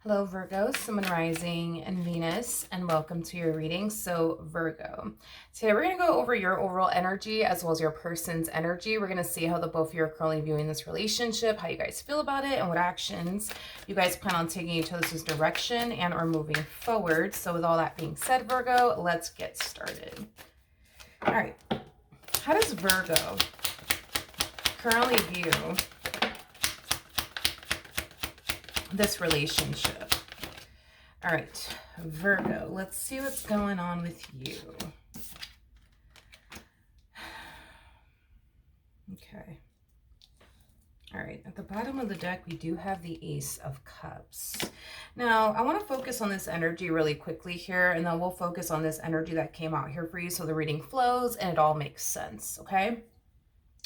Hello, Virgo, Sun, Rising, and Venus, and welcome to your reading. So, Virgo, today we're going to go over your overall energy as well as your person's energy. We're going to see how the both of you are currently viewing this relationship, how you guys feel about it, and what actions you guys plan on taking each other's direction and or moving forward. So, with all that being said, Virgo, let's get started. All right. How does Virgo currently view this relationship? All right, Virgo, let's see what's going on with you. Okay. All right, at the bottom of the deck, we do have the Ace of Cups. Now, I want to focus on this energy really quickly here, and then we'll focus on this energy that came out here for you so the reading flows and it all makes sense, okay?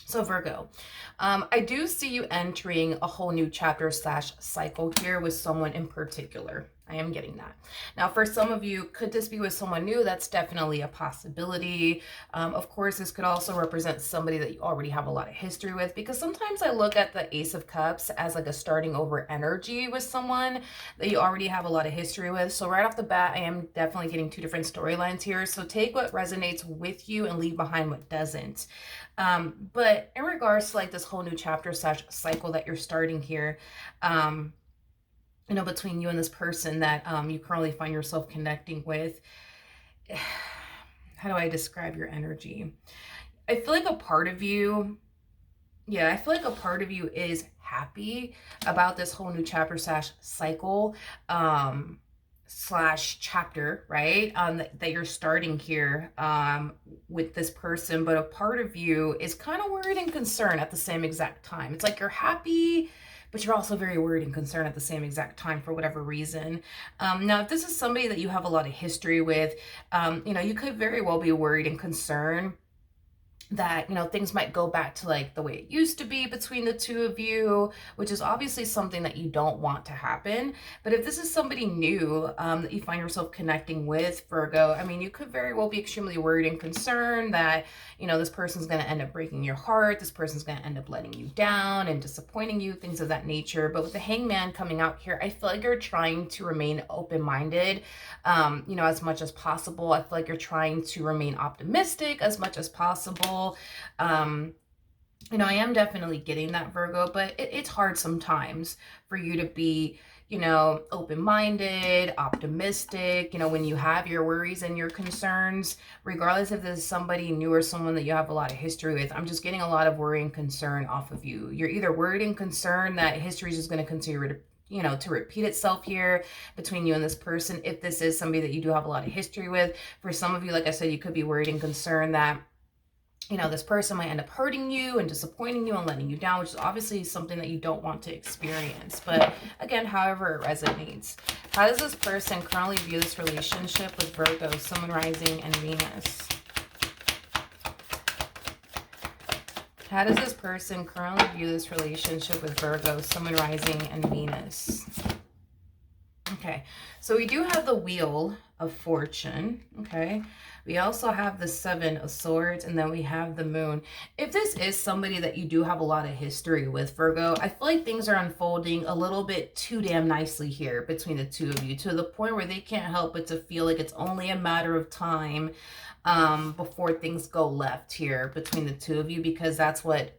So Virgo, I do see you entering a whole new chapter / cycle here with someone in particular. I am getting that. Now, for some of you, could this be with someone new? That's definitely a possibility. Of course, this could also represent somebody that you already have a lot of history with, because sometimes I look at the Ace of Cups as like a starting over energy with someone that you already have a lot of history with. So right off the bat, I am definitely getting two different storylines here. So take what resonates with you and leave behind what doesn't. But in regards to like this whole new chapter / cycle that you're starting here, between you and this person that you currently find yourself connecting with, how do I describe your energy? I feel like a part of you, I feel like a part of you is happy about this whole new chapter / cycle, / chapter, right? That you're starting here with this person, but a part of you is kind of worried and concerned at the same exact time. It's like you're happy, but you're also very worried and concerned at the same exact time for whatever reason. Now, if this is somebody that you have a lot of history with, you could very well be worried and concerned that, things might go back to like the way it used to be between the two of you, which is obviously something that you don't want to happen. But if this is somebody new that you find yourself connecting with, Virgo, I mean, you could very well be extremely worried and concerned that, this person's going to end up breaking your heart. This person's going to end up letting you down and disappointing you, things of that nature. But with the Hangman coming out here, I feel like you're trying to remain open-minded, as much as possible. I feel like you're trying to remain optimistic as much as possible. I am definitely getting that, Virgo, but it's hard sometimes for you to be, open-minded, optimistic, when you have your worries and your concerns, regardless if this is somebody new or someone that you have a lot of history with. I'm just getting a lot of worry and concern off of you. You're either worried and concerned that history is just going to continue to repeat itself here between you and this person. If this is somebody that you do have a lot of history with, for some of you, like I said, you could be worried and concerned that this person might end up hurting you and disappointing you and letting you down, which is obviously something that you don't want to experience. But again, however it resonates. How does this person currently view this relationship with Virgo, Sun, Rising, and Venus? How does this person currently view this relationship with Virgo, Sun, Rising, and Venus? Okay, so we do have the Wheel of Fortune, okay? We also have the Seven of Swords, and then we have the Moon. If this is somebody that you do have a lot of history with, Virgo, I feel like things are unfolding a little bit too damn nicely here between the two of you, to the point where they can't help but to feel like it's only a matter of time before things go left here between the two of you, because that's what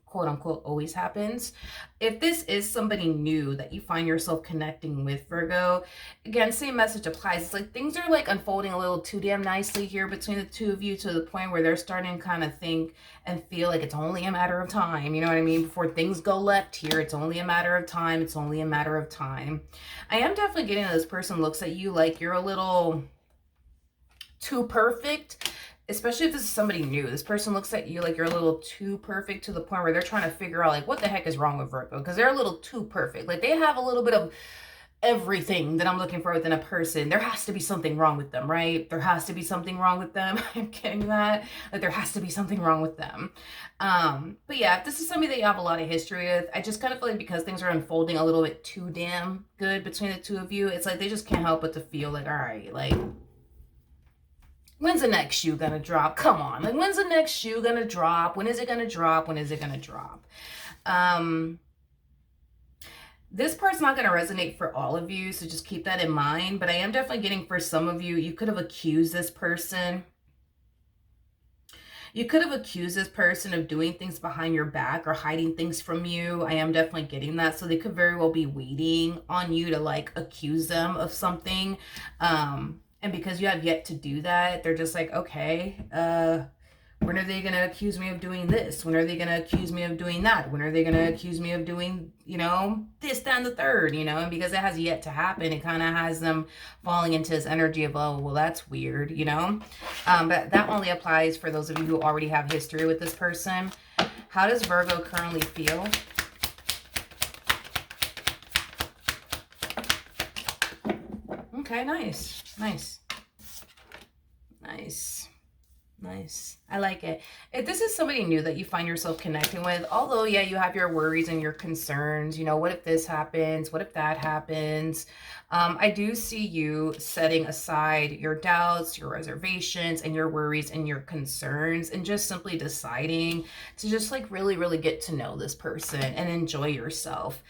quote unquote always happens. If this is somebody new that you find yourself connecting with, Virgo, again, same message applies. It's like things are like unfolding a little too damn nicely here between the two of you, to the point where they're starting to kind of think and feel like it's only a matter of time. You know what I mean? Before things go left here, it's only a matter of time. It's only a matter of time. I am definitely getting that this person looks at you like you're a little too perfect. Especially if this is somebody new. This person looks at you like you're a little too perfect, to the point where they're trying to figure out like what the heck is wrong with Virgo, because they're a little too perfect. Like they have a little bit of everything that I'm looking for within a person. There has to be something wrong with them, right? There has to be something wrong with them. I'm getting that. Like there has to be something wrong with them. But yeah, if this is somebody that you have a lot of history with, I just kind of feel like because things are unfolding a little bit too damn good between the two of you, it's like they just can't help but to feel like, all right, like, when's the next shoe gonna drop? Come on. Like, when's the next shoe gonna drop? When is it gonna drop? When is it gonna drop? This part's not going to resonate for all of you, so just keep that in mind. But I am definitely getting for some of you, you could have accused this person. You could have accused this person of doing things behind your back or hiding things from you. I am definitely getting that. So they could very well be waiting on you to like accuse them of something. And because you have yet to do that, they're just like, okay, when are they going to accuse me of doing this? When are they going to accuse me of doing that? When are they going to accuse me of doing, you know, this, that, and the third, you know? And because it has yet to happen, it kind of has them falling into this energy of, oh, well, that's weird, you know? But that only applies for those of you who already have history with this person. How does Virgo currently feel? Okay, nice. Nice. Nice. Nice. I like it. If this is somebody new that you find yourself connecting with, although, yeah, you have your worries and your concerns, you know, what if this happens? What if that happens? I do see you setting aside your doubts, your reservations, and your worries and your concerns, and just simply deciding to just like really, really get to know this person and enjoy yourself.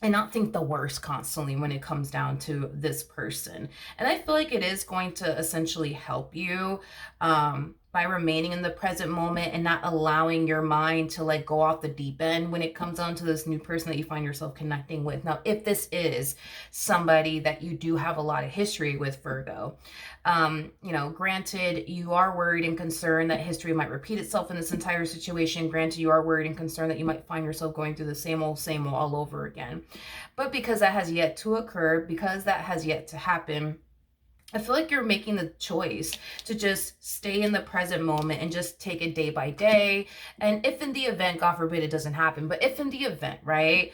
And not think the worst constantly when it comes down to this person. And I feel like it is going to essentially help you by remaining in the present moment and not allowing your mind to like go off the deep end when it comes down to this new person that you find yourself connecting with. Now, if this is somebody that you do have a lot of history with, Virgo, you know, granted, you are worried and concerned that history might repeat itself in this entire situation. Granted, you are worried and concerned that you might find yourself going through the same old all over again. But because that has yet to occur, because that has yet to happen, I feel like you're making the choice to just stay in the present moment and just take it day by day. And if in the event, God forbid it doesn't happen, but if in the event, right,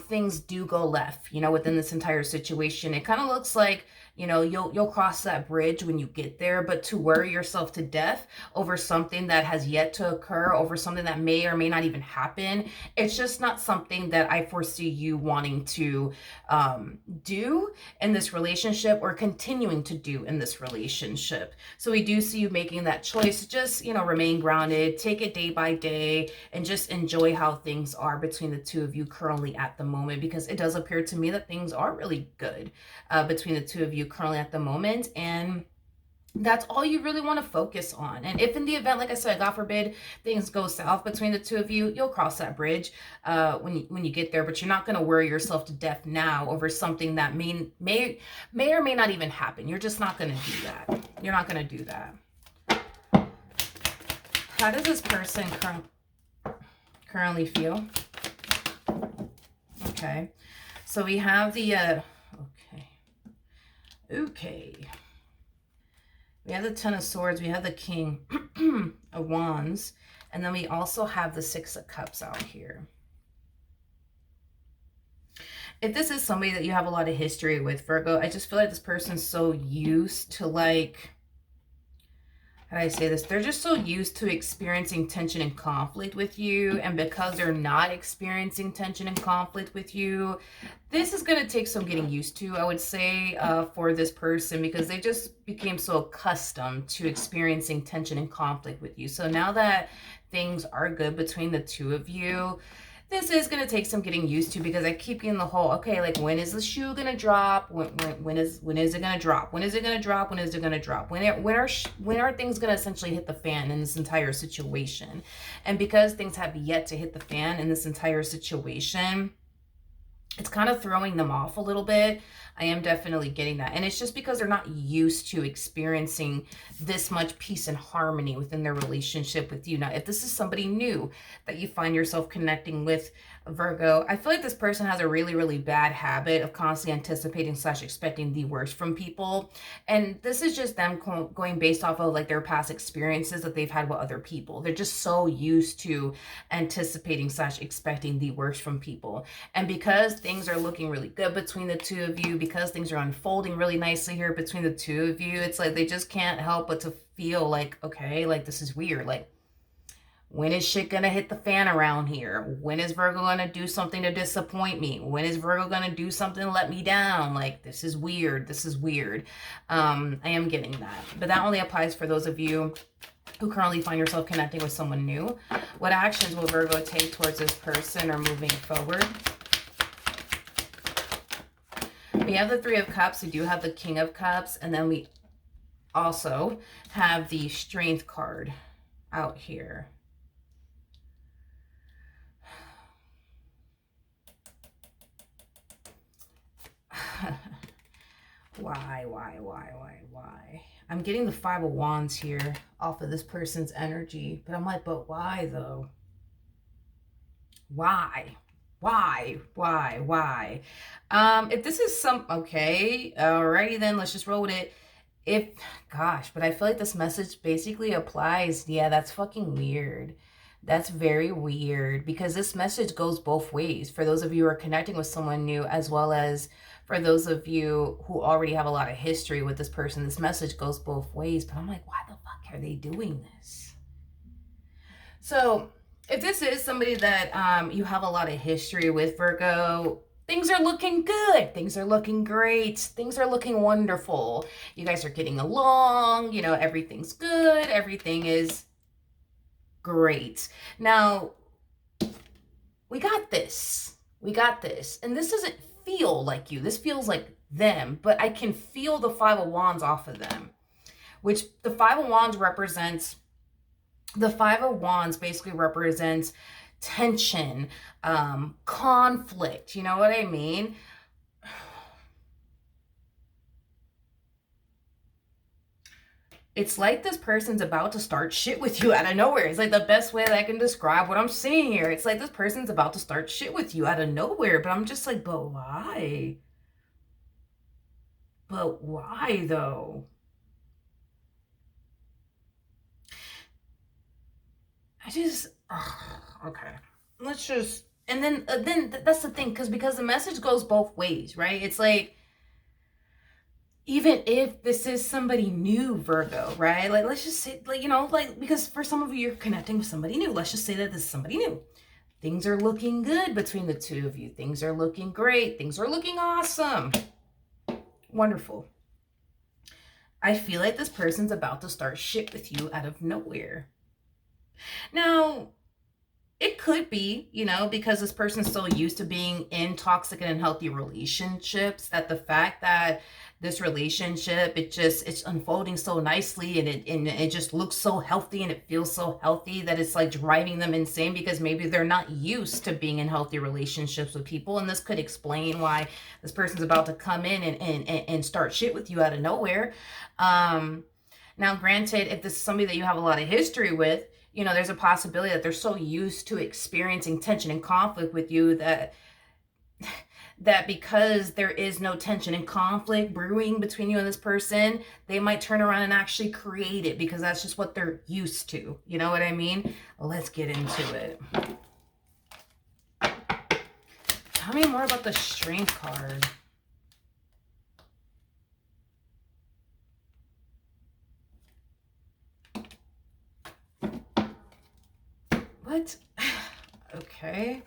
things do go left, you know, within this entire situation, it kind of looks like, you know, you'll cross that bridge when you get there, but to worry yourself to death over something that has yet to occur, over something that may or may not even happen, it's just not something that I foresee you wanting to do in this relationship or continuing to do in this relationship. So we do see you making that choice. Just, you know, remain grounded, take it day by day, and just enjoy how things are between the two of you currently at the moment, because it does appear to me that things are really good between the two of you currently at the moment, and that's all you really want to focus on. And if in the event, like I said, God forbid things go south between the two of you, you'll cross that bridge when you get there, but you're not going to worry yourself to death now over something that may or may not even happen. You're just not going to do that. You're not going to do that. How does this person currently feel? Okay, so we have the okay. We have the Ten of Swords, we have the King of Wands, and then we also have the Six of Cups out here. If this is somebody that you have a lot of history with, Virgo, I just feel like this person's so used to, like, how do I say this? They're just so used to experiencing tension and conflict with you. And because they're not experiencing tension and conflict with you, this is going to take some getting used to, I would say, for this person, because they just became so accustomed to experiencing tension and conflict with you. So now that things are good between the two of you, this is going to take some getting used to, because I keep getting the whole, okay, like, when is the shoe going to drop? When is it going to drop? When is it going to drop? When is it going to drop? When are things going to essentially hit the fan in this entire situation? And because things have yet to hit the fan in this entire situation, it's kind of throwing them off a little bit. I am definitely getting that. And it's just because they're not used to experiencing this much peace and harmony within their relationship with you. Now, if this is somebody new that you find yourself connecting with, Virgo, I feel like this person has a really, really bad habit of constantly anticipating / expecting the worst from people. And this is just them going based off of like their past experiences that they've had with other people. They're just so used to anticipating / expecting the worst from people. And because things are looking really good between the two of you, because things are unfolding really nicely here between the two of you, it's like they just can't help but to feel like, okay, like, this is weird. Like, when is shit gonna hit the fan around here? When is Virgo gonna do something to disappoint me? When is Virgo gonna do something to let me down? Like, this is weird. This is weird. I am getting that. But that only applies for those of you who currently find yourself connecting with someone new. What actions will Virgo take towards this person or moving forward? We have the Three of Cups. We do have the King of Cups. And then we also have the Strength card out here. Why? I'm getting the Five of Wands here off of this person's energy. But I'm like, but why though? Why? If this is okay, alrighty then, let's just roll with it. But I feel like this message basically applies. Yeah, that's fucking weird. That's very weird, because this message goes both ways for those of you who are connecting with someone new, as well as for those of you who already have a lot of history with this person. This message goes both ways, but I'm like, why the fuck are they doing this? So if this is somebody that you have a lot of history with, Virgo, things are looking good. Things are looking great. Things are looking wonderful. You guys are getting along. You know, everything's good. Everything is great. Now, we got this. We got this. And this doesn't feel like you. This feels like them. But I can feel the Five of Wands off of them, which the Five of Wands represents. The Five of Wands basically represents tension, conflict. You know what I mean? It's like this person's about to start shit with you out of nowhere. It's like the best way that I can describe what I'm seeing here. It's like this person's about to start shit with you out of nowhere. But I'm just like, but why? But why though? Okay. Let's just, and then that's the thing, because the message goes both ways, right? It's like, even if this is somebody new, Virgo, right? Like, let's just say, like, you know, like, because for some of you, you're connecting with somebody new. Let's just say that this is somebody new. Things are looking good between the two of you. Things are looking great. Things are looking awesome. Wonderful. I feel like this person's about to start shit with you out of nowhere. Now, it could be, you know, because this person's so used to being in toxic and unhealthy relationships, that the fact that this relationship, it's unfolding so nicely, and it just looks so healthy, and it feels so healthy, that it's like driving them insane, because maybe they're not used to being in healthy relationships with people. And this could explain why this person's about to come in and start shit with you out of nowhere. Now, granted, if this is somebody that you have a lot of history with, you know, there's a possibility that they're so used to experiencing tension and conflict with you that because there is no tension and conflict brewing between you and this person, they might turn around and actually create it, because that's just what they're used to. You know what I mean? Let's get into it. Tell me more about the Strength card. What? Okay.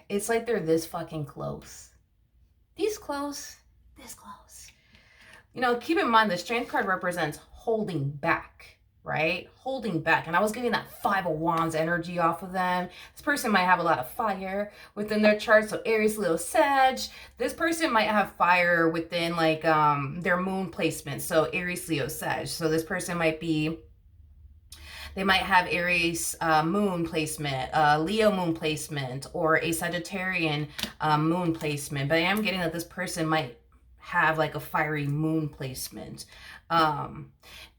It's like they're this fucking close. This close. You know, keep in mind the Strength card represents holding back, right? Holding back. And I was getting that Five of Wands energy off of them. This person might have a lot of fire within their chart. So Aries, Leo, Sag. This person might have fire within like their moon placement. So Aries, Leo, Sag. So this person might be, they might have Aries moon placement, Leo moon placement, or a Sagittarian moon placement. But I am getting that this person might have like a fiery moon placement.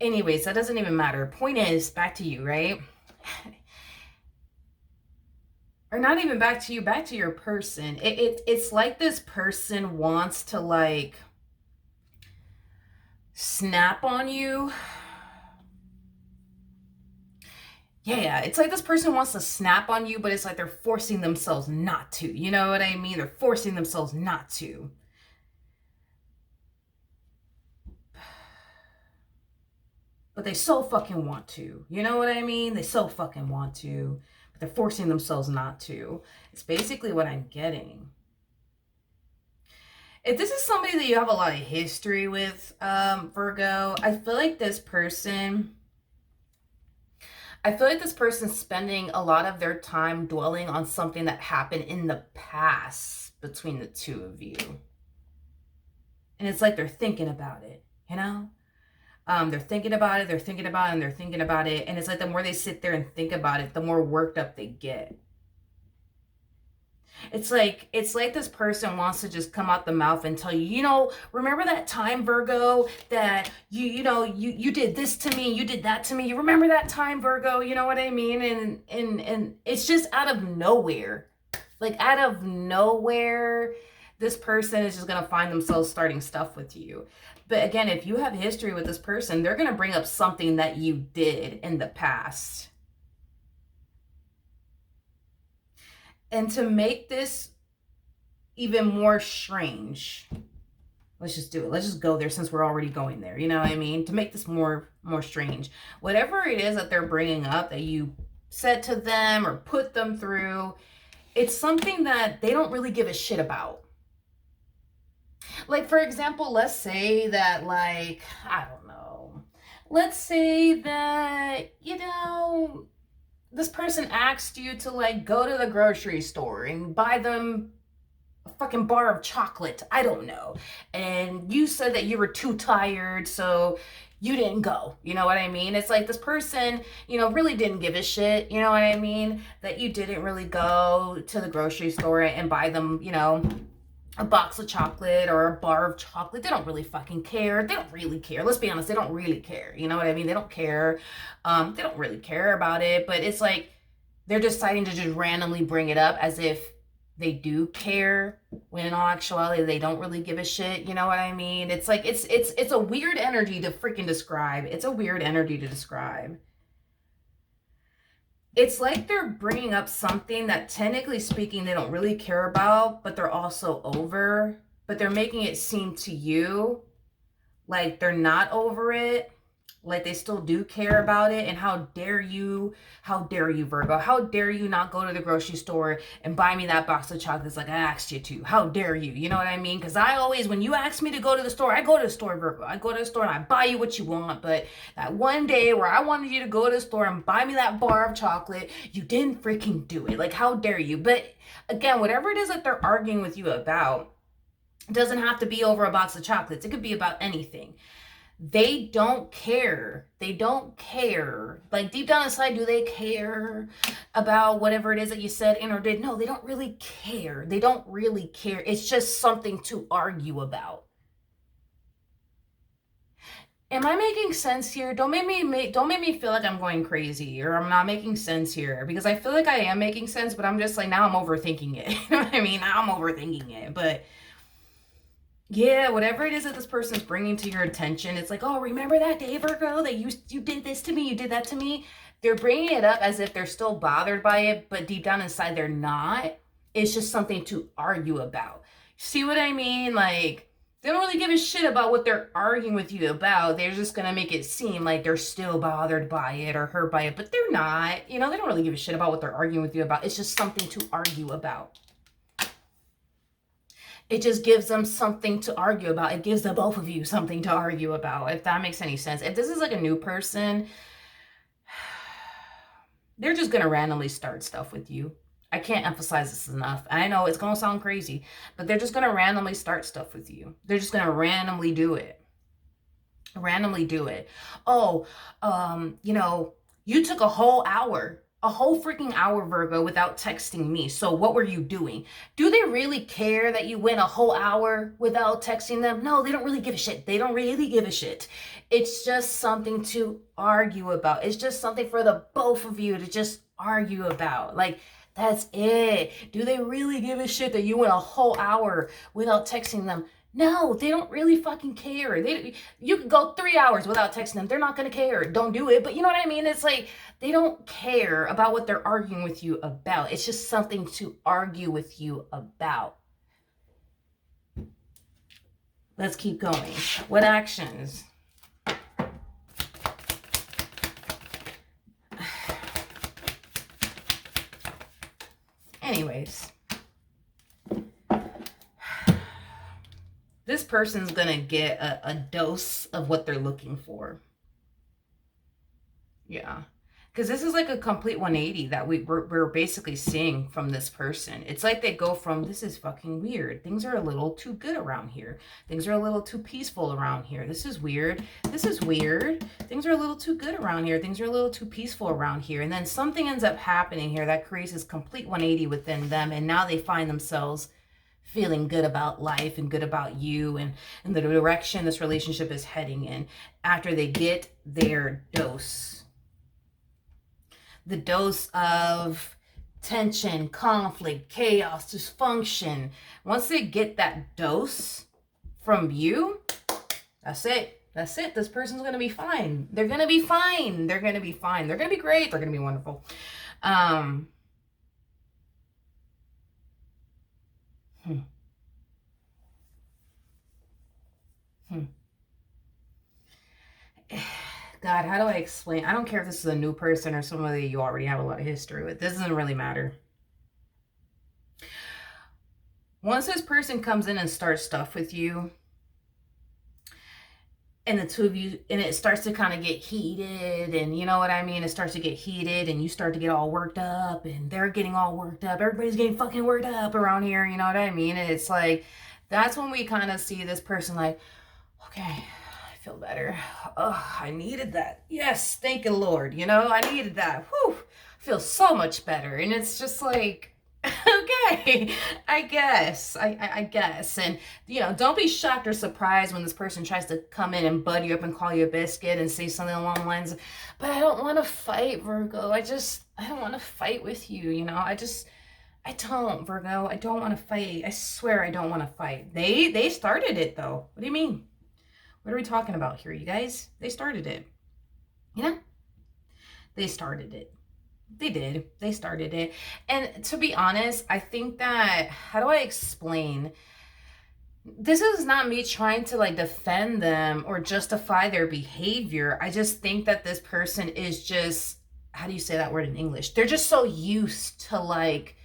Anyways, that doesn't even matter. Point is, back to you, right? Or not even back to you, back to your person. It's like this person wants to like snap on you. Yeah, it's like this person wants to snap on you, but it's like they're forcing themselves not to. You know what I mean? They're forcing themselves not to. But they so fucking want to. You know what I mean? They so fucking want to, but they're forcing themselves not to. It's basically what I'm getting. If this is somebody that you have a lot of history with, Virgo, I feel like this person... I feel like this person's spending a lot of their time dwelling on something that happened in the past between the two of you. And it's like they're thinking about it, you know? They're thinking about it, they're thinking about it, and they're thinking about it. And it's like the more they sit there and think about it, the more worked up they get. It's like this person wants to just come out the mouth and tell you, you know, remember that time, Virgo, that you did this to me, you did that to me. You remember that time, Virgo? You know what I mean? And it's just out of nowhere. Like out of nowhere, this person is just going to find themselves starting stuff with you. But again, if you have history with this person, they're going to bring up something that you did in the past. And to make this even more strange, let's just do it. Let's just go there since we're already going there. You know what I mean? To make this more strange, whatever it is that they're bringing up that you said to them or put them through, it's something that they don't really give a shit about. Like, for example, let's say that, like, I don't know. Let's say that, this person asked you to, like, go to the grocery store and buy them a fucking bar of chocolate. I don't know. And you said that you were too tired, so you didn't go. You know what I mean? It's like this person, really didn't give a shit. You know what I mean? That you didn't really go to the grocery store and buy them, a box of chocolate or a bar of chocolate. They don't really fucking care. They don't really care. Let's be honest. They don't really care. You know what I mean? They don't care. They don't really care about it, but it's like they're deciding to just randomly bring it up as if they do care, when in all actuality, they don't really give a shit. You know what I mean? It's like, it's a weird energy to freaking describe. It's a weird energy to describe. It's like they're bringing up something that technically speaking they don't really care about, but they're also over, but they're making it seem to you like they're not over it, like they still do care about it. And how dare you, Virgo, how dare you not go to the grocery store and buy me that box of chocolates like I asked you to? How dare you? You know what I mean? Because I always, when you ask me to go to the store, I go to the store, Virgo. I go to the store and I buy you what you want. But that one day where I wanted you to go to the store and buy me that bar of chocolate, you didn't freaking do it. Like, how dare you? But again, whatever it is that they're arguing with you about, it doesn't have to be over a box of chocolates. It could be about anything. They don't care. They don't care. Like, deep down inside, do they care about whatever it is that you said in or did? No, they don't really care. They don't really care. It's just something to argue about. Am I making sense here? Don't make me feel like I'm going crazy or I'm not making sense here, because I feel like I am making sense, but I'm just like, now I'm overthinking it. You know what I mean? Now I'm overthinking it. But yeah, whatever it is that this person's bringing to your attention, it's like, oh, remember that day, Virgo, that you did this to me, you did that to me? They're bringing it up as if they're still bothered by it, but deep down inside, they're not. It's just something to argue about. See what I mean? Like, they don't really give a shit about what they're arguing with you about. They're just going to make it seem like they're still bothered by it or hurt by it, but they're not. They don't really give a shit about what they're arguing with you about. It's just something to argue about. It just gives them something to argue about. It gives the both of you something to argue about, if that makes any sense. If this is like a new person, they're just going to randomly start stuff with you. I can't emphasize this enough. I know it's going to sound crazy, but they're just going to randomly start stuff with you. They're just going to randomly do it. Randomly do it. Oh, you took a whole freaking hour, Virgo, without texting me. So what were you doing? Do they really care that you went a whole hour without texting them? No, they don't really give a shit. They don't really give a shit. It's just something to argue about. It's just something for the both of you to just argue about. Like, that's it. Do they really give a shit that you went a whole hour without texting them? No, they don't really fucking care. You could go 3 hours without texting them. They're not going to care. Don't do it. But you know what I mean? It's like they don't care about what they're arguing with you about. It's just something to argue with you about. Let's keep going. What actions? Anyways. This person's going to get a dose of what they're looking for. Yeah. Because this is like a complete 180 that we're basically seeing from this person. It's like they go from, this is fucking weird. Things are a little too good around here. Things are a little too peaceful around here. This is weird. This is weird. Things are a little too good around here. Things are a little too peaceful around here. And then something ends up happening here that creates this complete 180 within them. And now they find themselves feeling good about life and good about you and the direction this relationship is heading in after they get their dose. The dose of tension, conflict, chaos, dysfunction. Once they get that dose from you, that's it. That's it. This person's going to be fine. They're going to be fine. They're going to be fine. They're going to be great. They're going to be wonderful. God, how do I explain? I don't care if this is a new person or somebody you already have a lot of history with. This doesn't really matter. Once this person comes in and starts stuff with you, and the two of you, and it starts to kind of get heated, and you know what I mean? It starts to get heated, and you start to get all worked up, and they're getting all worked up. Everybody's getting fucking worked up around here, you know what I mean? And it's like, that's when we kind of see this person like, okay, feel better. Oh, I needed that. Yes, thank you, Lord. You know, I needed that. Whew, I feel so much better. And it's just like, okay, I guess. I guess. And, you know, don't be shocked or surprised when this person tries to come in and bud you up and call you a biscuit and say something along the lines of, but I don't want to fight, Virgo. I don't want to fight with you. You know, I don't, Virgo. I don't want to fight. I swear I don't want to fight. They started it, though. What do you mean? What are we talking about here, you guys? They started it. You know? They started it. They did. They started it. And to be honest, I think that, how do I explain? This is not me trying to like defend them or justify their behavior. I just think that this person is just, how do you say that word in English? They're just so used to like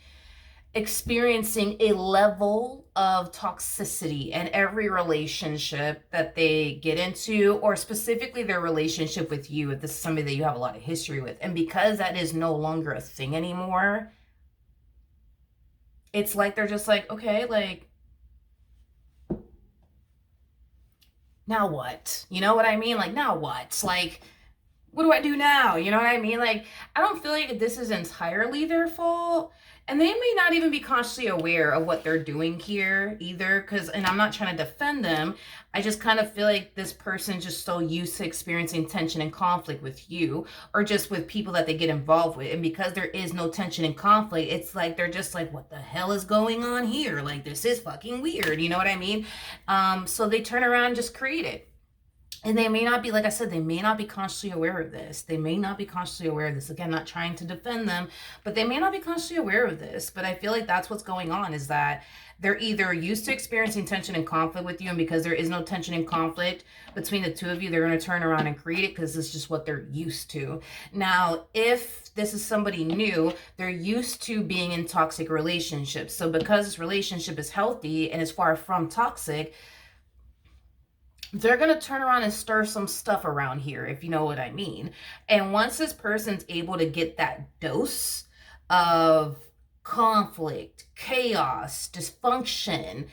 experiencing a level of toxicity in every relationship that they get into, or specifically their relationship with you, if this is somebody that you have a lot of history with. And because that is no longer a thing anymore, it's like they're just like, okay, like, now what? You know what I mean? Like, now what? Like, what do I do now? You know what I mean? Like, I don't feel like this is entirely their fault. And they may not even be consciously aware of what they're doing here either. And I'm not trying to defend them. I just kind of feel like this person's just so used to experiencing tension and conflict with you, or just with people that they get involved with. And because there is no tension and conflict, it's like they're just like, what the hell is going on here? Like, this is fucking weird. You know what I mean? So they turn around and just create it. And they may not be, like I said, they may not be consciously aware of this. They may not be consciously aware of this. Again, not trying to defend them, but they may not be consciously aware of this. But I feel like that's what's going on, is that they're either used to experiencing tension and conflict with you, and because there is no tension and conflict between the two of you, they're going to turn around and create it because it's just what they're used to. Now, if this is somebody new, they're used to being in toxic relationships. So because this relationship is healthy and is far from toxic, they're going to turn around and stir some stuff around here, if you know what I mean. And once this person's able to get that dose of conflict, chaos, dysfunction,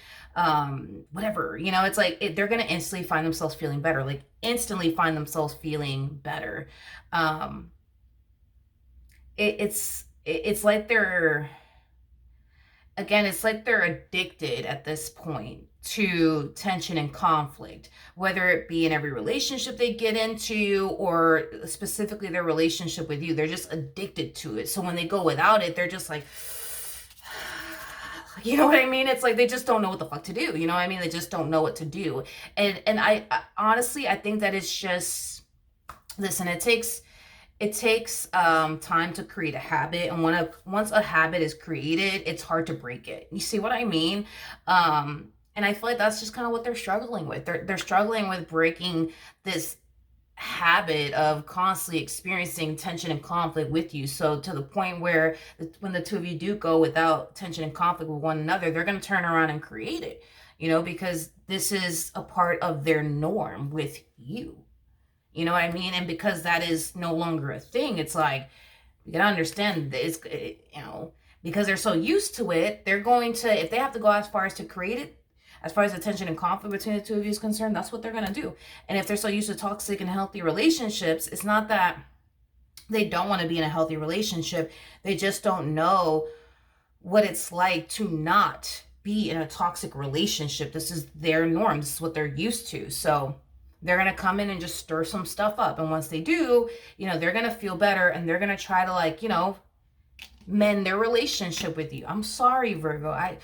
whatever, you know, it's like they're going to instantly find themselves feeling better, like instantly find themselves feeling better. It's like they're, again, it's like they're addicted at this point to tension and conflict, whether it be in every relationship they get into or specifically their relationship with you. They're just addicted to it. So when they go without it, they're just like, you know what I mean? It's like they just don't know what the fuck to do. You know what I mean? They just don't know what to do. And I honestly, I think that it's just, listen, it takes time to create a habit, and once a habit is created, it's hard to break it. You see what I mean? And I feel like that's just kind of what they're struggling with. They're struggling with breaking this habit of constantly experiencing tension and conflict with you. So to the point where when the two of you do go without tension and conflict with one another, they're going to turn around and create it, you know, because this is a part of their norm with you. You know what I mean? And because that is no longer a thing, it's like, you gotta understand that it's, you know, because they're so used to it, they're going to, if they have to go as far as to create it, as far as the tension and conflict between the two of you is concerned, that's what they're gonna do. And if they're so used to toxic and healthy relationships, it's not that they don't want to be in a healthy relationship. They just don't know what it's like to not be in a toxic relationship. This is their norm. This is what they're used to. So they're going to come in and just stir some stuff up. And once they do, you know, they're going to feel better and they're going to try to, like, you know, mend their relationship with you. I'm sorry, Virgo. I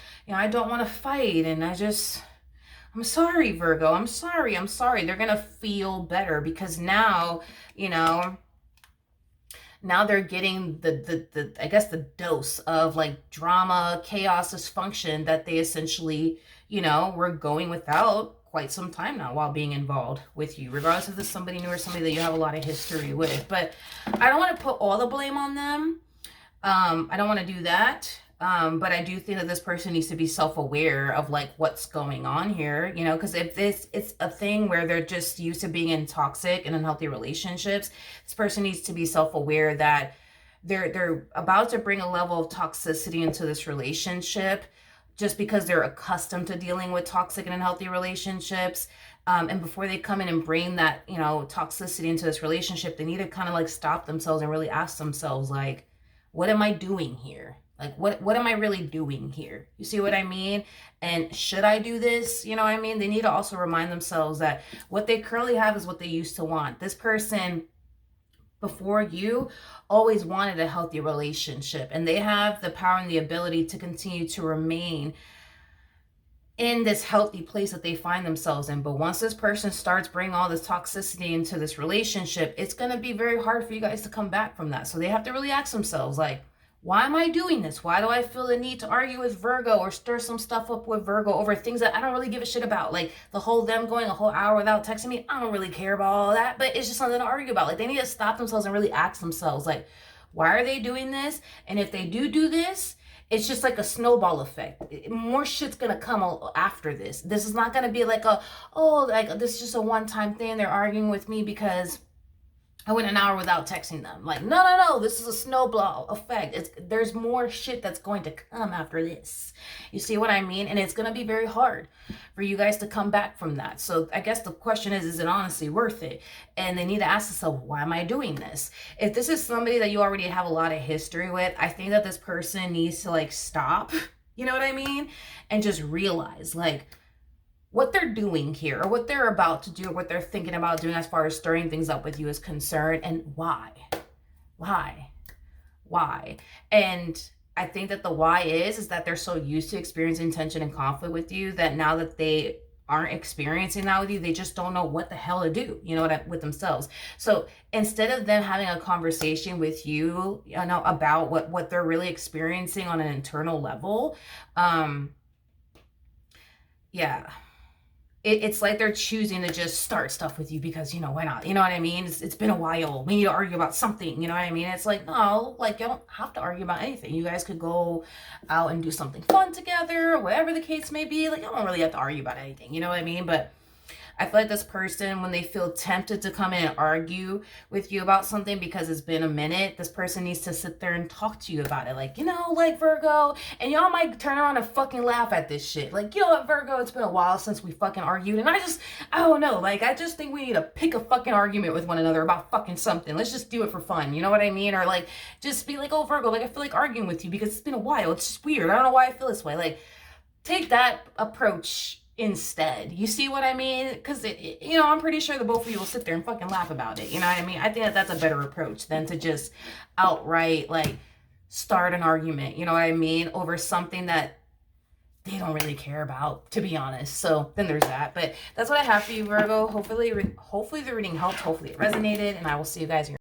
don't want to fight. And I'm sorry, Virgo. I'm sorry. They're going to feel better because now, you know, now they're getting the I guess the dose of like drama, chaos, dysfunction that they essentially, you know, were going without quite some time now while being involved with you, regardless if this is somebody new or somebody that you have a lot of history with. But I don't want to put all the blame on them. I don't want to do that. But I do think that this person needs to be self-aware of like what's going on here, you know, because if it's a thing where they're just used to being in toxic and unhealthy relationships, this person needs to be self-aware that they're about to bring a level of toxicity into this relationship just because they're accustomed to dealing with toxic and unhealthy relationships. And before they come in and bring that, you know, toxicity into this relationship, they need to kind of like stop themselves and really ask themselves, like, what am I doing here? Like, what am I really doing here? You see what I mean? And should I do this? You know what I mean? They need to also remind themselves that what they currently have is what they used to want. This person before you always wanted a healthy relationship, and they have the power and the ability to continue to remain in this healthy place that they find themselves in. But once this person starts bringing all this toxicity into this relationship, it's going to be very hard for you guys to come back from that. So they have to really ask themselves, like, why am I doing this? Why do I feel the need to argue with Virgo or stir some stuff up with Virgo over things that I don't really give a shit about? Like the whole them going a whole hour without texting me, I don't really care about all that, but it's just something to argue about. Like they need to stop themselves and really ask themselves, like, why are they doing this? And if they do this, it's just like a snowball effect. More shit's gonna come after this. This is not gonna be like like this is just a one-time thing. They're arguing with me because I went an hour without texting them. Like, no. This is a snowball effect. There's more shit that's going to come after this. You see what I mean? And it's going to be very hard for you guys to come back from that. So I guess the question is it honestly worth it? And they need to ask themselves, why am I doing this? If this is somebody that you already have a lot of history with, I think that this person needs to like stop, you know what I mean? And just realize like, what they're doing here or what they're about to do or what they're thinking about doing as far as stirring things up with you is concerned, and why. And I think that the why is that they're so used to experiencing tension and conflict with you that now that they aren't experiencing that with you, they just don't know what the hell to do, you know, with themselves. So instead of them having a conversation with you, you know, about what they're really experiencing on an internal level, yeah, it's like they're choosing to just start stuff with you because, you know, why not? You know what I mean? It's been a while. We need to argue about something. You know what I mean? It's like, no, like you don't have to argue about anything. You guys could go out and do something fun together, or whatever the case may be. Like, you don't really have to argue about anything. You know what I mean? But I feel like this person, when they feel tempted to come in and argue with you about something because it's been a minute, this person needs to sit there and talk to you about it. Like, you know, like Virgo, and y'all might turn around and fucking laugh at this shit. Like, you know what, Virgo, it's been a while since we fucking argued, and I don't know. Like, I just think we need to pick a fucking argument with one another about fucking something. Let's just do it for fun. You know what I mean? Or like, just be like, oh, Virgo, like I feel like arguing with you because it's been a while. It's just weird. I don't know why I feel this way. Like, take that approach instead. You see what I mean? Because, you know, I'm pretty sure the both of you will sit there and fucking laugh about it. You know what I mean? I think that that's a better approach than to just outright, like, start an argument, you know what I mean, over something that they don't really care about, to be honest. So then there's that. But that's what I have for you, Virgo. Hopefully the reading helped. Hopefully it resonated. And I will see you guys in your